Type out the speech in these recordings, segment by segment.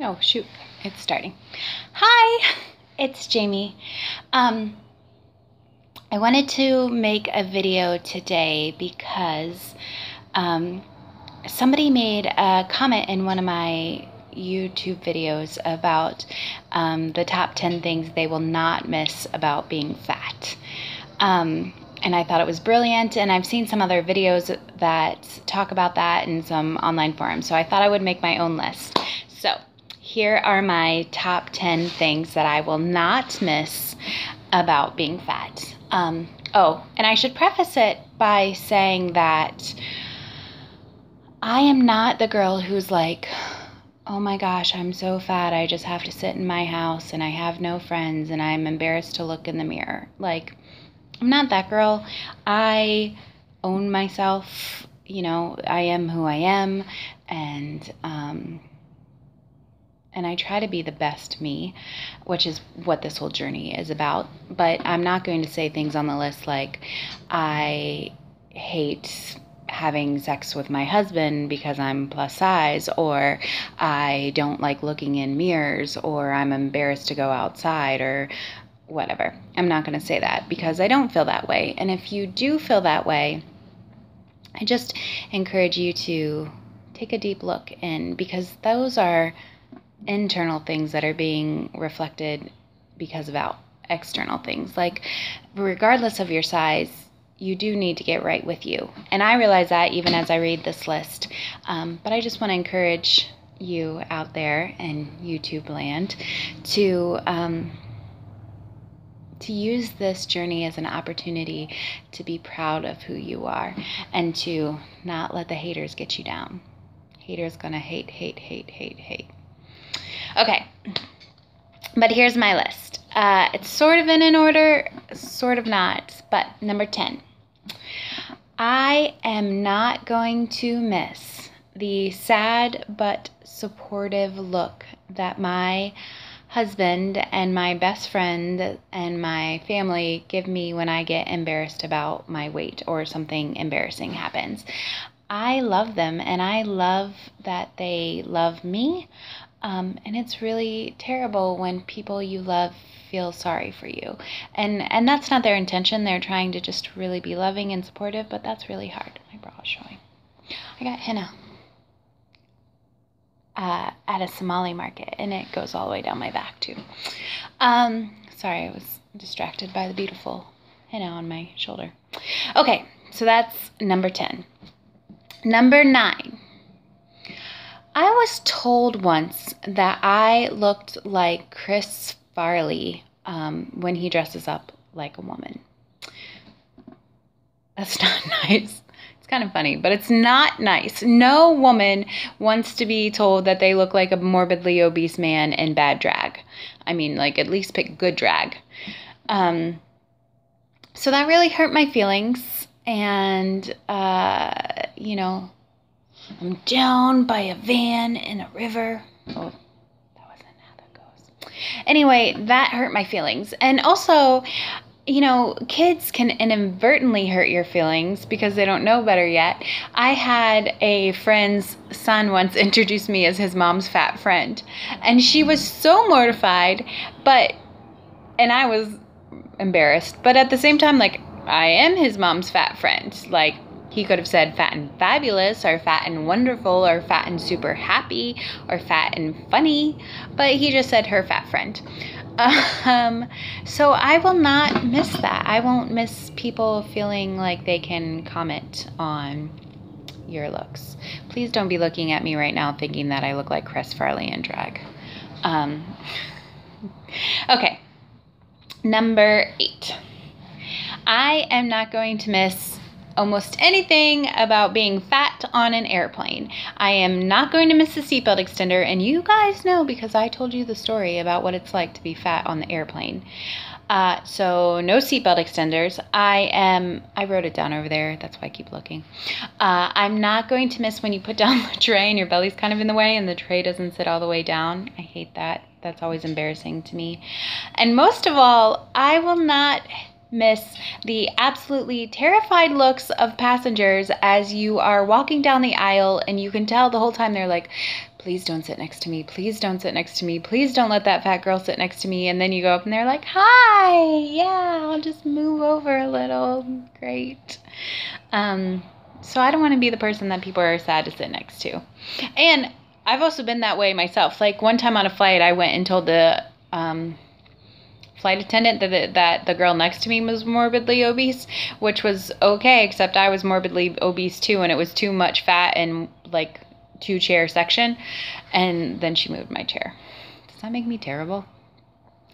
Oh, shoot. It's starting. Hi, it's Jamie. I wanted to make a video today because somebody made a comment in one of my YouTube videos about the top 10 things they will not miss about being fat. And I thought it was brilliant, and I've seen some other videos that talk about that in some online forums, so I thought I would make my own list. So here are my top 10 things that I will not miss about being fat. Oh, and I should preface it by saying that I am not the girl who's like, oh my gosh, I'm so fat, I just have to sit in my house and I have no friends and I'm embarrassed to look in the mirror. Like, I'm not that girl. I own myself, I am who I am, and I try to be the best me, which is what this whole journey is about. But I'm not going to say things on the list like I hate having sex with my husband because I'm plus size, or I don't like looking in mirrors, or I'm embarrassed to go outside, or whatever. I'm not going to say that because I don't feel that way. And if you do feel that way, I just encourage you to take a deep look in, because those are internal things that are being reflected because of external things. Like, regardless of your size, you do need to get right with you. And I realize that even as I read this list. But I just want to encourage you out there in YouTube land to use this journey as an opportunity to be proud of who you are and to not let the haters get you down. Haters gonna hate, hate, hate, hate, hate. Okay, but here's my list. It's sort of in an order, sort of not, but number 10. I am not going to miss the sad but supportive look that my husband and my best friend and my family give me when I get embarrassed about my weight or something embarrassing happens. I love them, and I love that they love me. And it's really terrible when people you love feel sorry for you. And that's not their intention. They're trying to just really be loving and supportive, but that's really hard. My bra is showing. I got henna at a Somali market, and it goes all the way down my back too. Sorry, I was distracted by the beautiful henna on my shoulder. Okay, so that's number 10. Number 9. I was told once that I looked like Chris Farley when he dresses up like a woman. That's not nice. It's kind of funny, but it's not nice. No woman wants to be told that they look like a morbidly obese man in bad drag. I mean, like, at least pick good drag. So that really hurt my feelings. And, I'm down by a van in a river. Oh, that wasn't how that goes. Anyway, that hurt my feelings. And also, kids can inadvertently hurt your feelings because they don't know better yet. I had a friend's son once introduce me as his mom's fat friend, and she was so mortified, and I was embarrassed, but at the same time, like, I am his mom's fat friend. Like, he could have said fat and fabulous, or fat and wonderful, or fat and super happy, or fat and funny, but he just said her fat friend. So I will not miss that. I won't miss people feeling like they can comment on your looks. Please don't be looking at me right now thinking that I look like Chris Farley in drag. Okay, number 8. I am not going to miss almost anything about being fat on an airplane. I am not going to miss the seatbelt extender, and you guys know because I told you the story about what it's like to be fat on the airplane. So no seatbelt extenders. I wrote it down over there. That's why I keep looking. I'm not going to miss when you put down the tray and your belly's kind of in the way and the tray doesn't sit all the way down. I hate that. That's always embarrassing to me. And most of all, I will not miss the absolutely terrified looks of passengers as you are walking down the aisle, and you can tell the whole time they're like, please don't sit next to me. Please don't sit next to me. Please don't let that fat girl sit next to me. And then you go up and they're like, hi, yeah, I'll just move over a little. Great. So I don't want to be the person that people are sad to sit next to. And I've also been that way myself. Like one time on a flight, I went and told the flight attendant that the girl next to me was morbidly obese, which was okay, except I was morbidly obese too, and it was too much fat in like 2-chair section, and then she moved my chair. Does that make me terrible?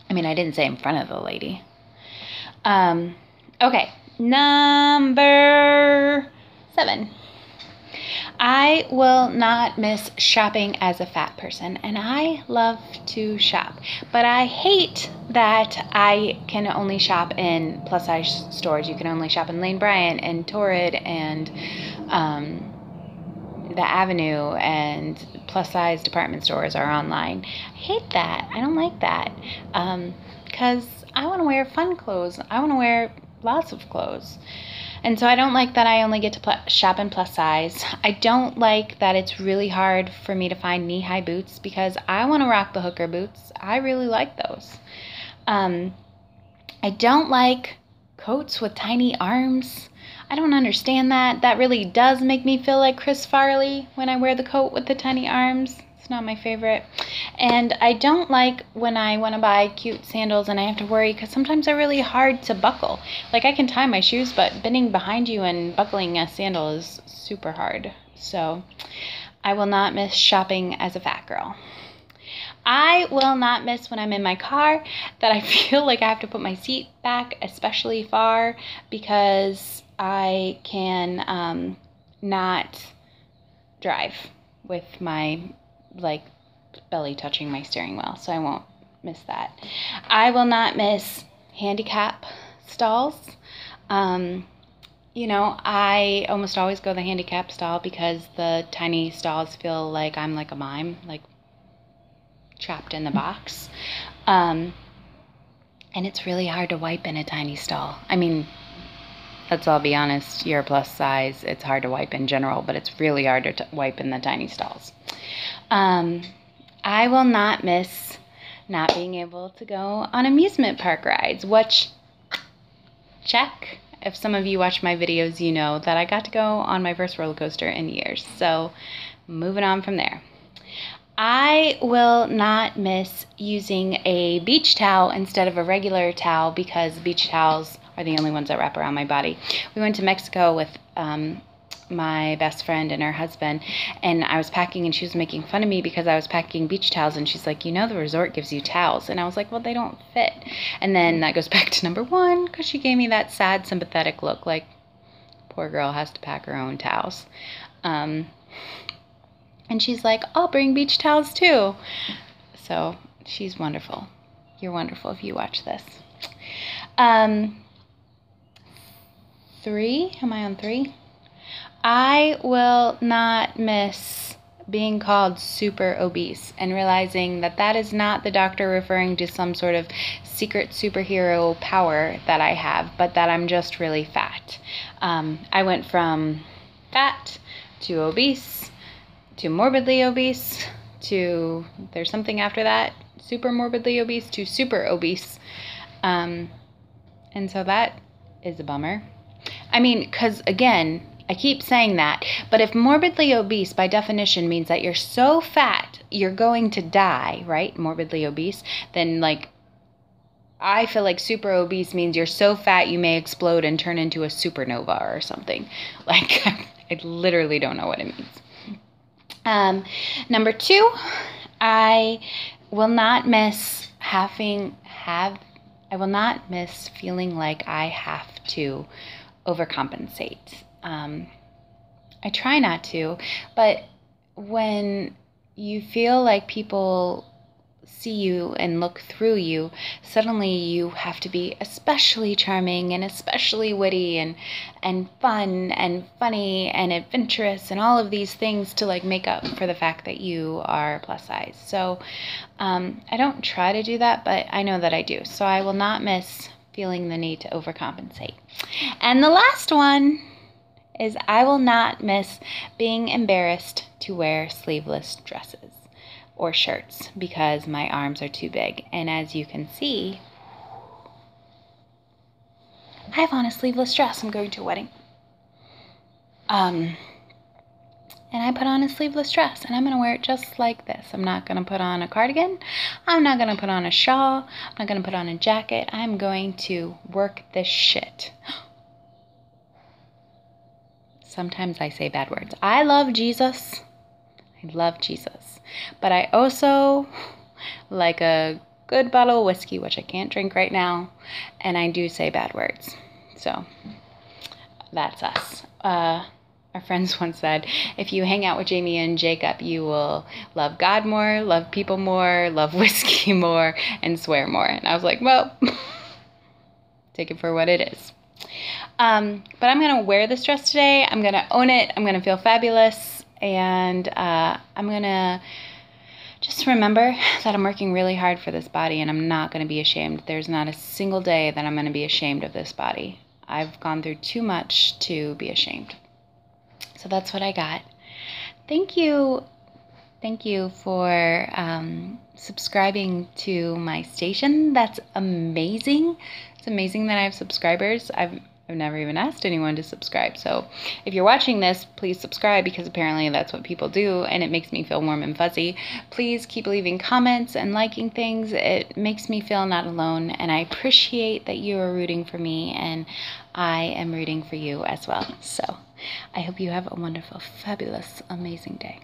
I mean, I didn't say in front of the lady. Okay, number 7. I will not miss shopping as a fat person, and I love to shop, but I hate that I can only shop in plus size stores. You can only shop in Lane Bryant and Torrid and the Avenue, and plus size department stores are online. I hate that. I don't like that because I want to wear fun clothes. I want to wear lots of clothes. And so I don't like that I only get to shop in plus size. I don't like that it's really hard for me to find knee-high boots because I want to rock the hooker boots. I really like those. I don't like coats with tiny arms. I don't understand that. That really does make me feel like Chris Farley when I wear the coat with the tiny arms. It's not my favorite. And I don't like when I want to buy cute sandals and I have to worry because sometimes they're really hard to buckle. Like I can tie my shoes, but bending behind you and buckling a sandal is super hard. So I will not miss shopping as a fat girl. I will not miss when I'm in my car that I feel like I have to put my seat back especially far because I can not drive with my belly touching my steering wheel, so I won't miss that. I will not miss handicap stalls. You know, I almost always go the handicap stall because the tiny stalls feel like I'm like a mime, like trapped in the box. And it's really hard to wipe in a tiny stall. I mean, let's all be honest, you're plus size, it's hard to wipe in general, but it's really hard to wipe in the tiny stalls. I will not miss not being able to go on amusement park rides, which, check. If some of you watch my videos, you know that I got to go on my first roller coaster in years. So moving on from there. I will not miss using a beach towel instead of a regular towel because beach towels are the only ones that wrap around my body. We went to Mexico with my best friend and her husband, and I was packing and she was making fun of me because I was packing beach towels, and she's like, you know the resort gives you towels. And I was like, well, they don't fit. And then that goes back to number 1 because she gave me that sad sympathetic look like poor girl has to pack her own towels. And she's like, I'll bring beach towels too. So she's wonderful. You're wonderful if you watch this. 3, am I on 3? I will not miss being called super obese and realizing that that is not the doctor referring to some sort of secret superhero power that I have, but that I'm just really fat. I went from fat to obese to morbidly obese to, there's something after that, super morbidly obese to super obese. And so that is a bummer. I mean, because again, I keep saying that, but if morbidly obese by definition means that you're so fat you're going to die, right? Morbidly obese, then like I feel like super obese means you're so fat you may explode and turn into a supernova or something. Like I literally don't know what it means. Number 2, I will not miss I will not miss feeling like I have to overcompensate. I try not to, but when you feel like people see you and look through you, suddenly you have to be especially charming and especially witty and fun and funny and adventurous and all of these things to like make up for the fact that you are plus size. So I don't try to do that, but I know that I do. So I will not miss feeling the need to overcompensate. And the last one is I will not miss being embarrassed to wear sleeveless dresses. or shirts because my arms are too big. And as you can see, I have on a sleeveless dress. I'm going to a wedding. And I put on a sleeveless dress, and I'm going to wear it just like this. I'm not going to put on a cardigan. I'm not going to put on a shawl. I'm not going to put on a jacket. I'm going to work this shit. Sometimes I say bad words. I love Jesus. I love Jesus. But I also like a good bottle of whiskey, which I can't drink right now. And I do say bad words. So that's us. Our friends once said, if you hang out with Jamie and Jacob, you will love God more, love people more, love whiskey more, and swear more. And I was like, well, take it for what it is. But I'm going to wear this dress today. I'm going to own it. I'm going to feel fabulous. And I'm going to just remember that I'm working really hard for this body, and I'm not going to be ashamed. There's not a single day that I'm going to be ashamed of this body. I've gone through too much to be ashamed. So that's what I got. Thank you. Thank you for subscribing to my station. That's amazing. It's amazing that I have subscribers. I've never even asked anyone to subscribe. So if you're watching this, please subscribe, because apparently that's what people do, and it makes me feel warm and fuzzy. Please keep leaving comments and liking things. It makes me feel not alone, and I appreciate that you are rooting for me, and I am rooting for you as well. So I hope you have a wonderful, fabulous, amazing day.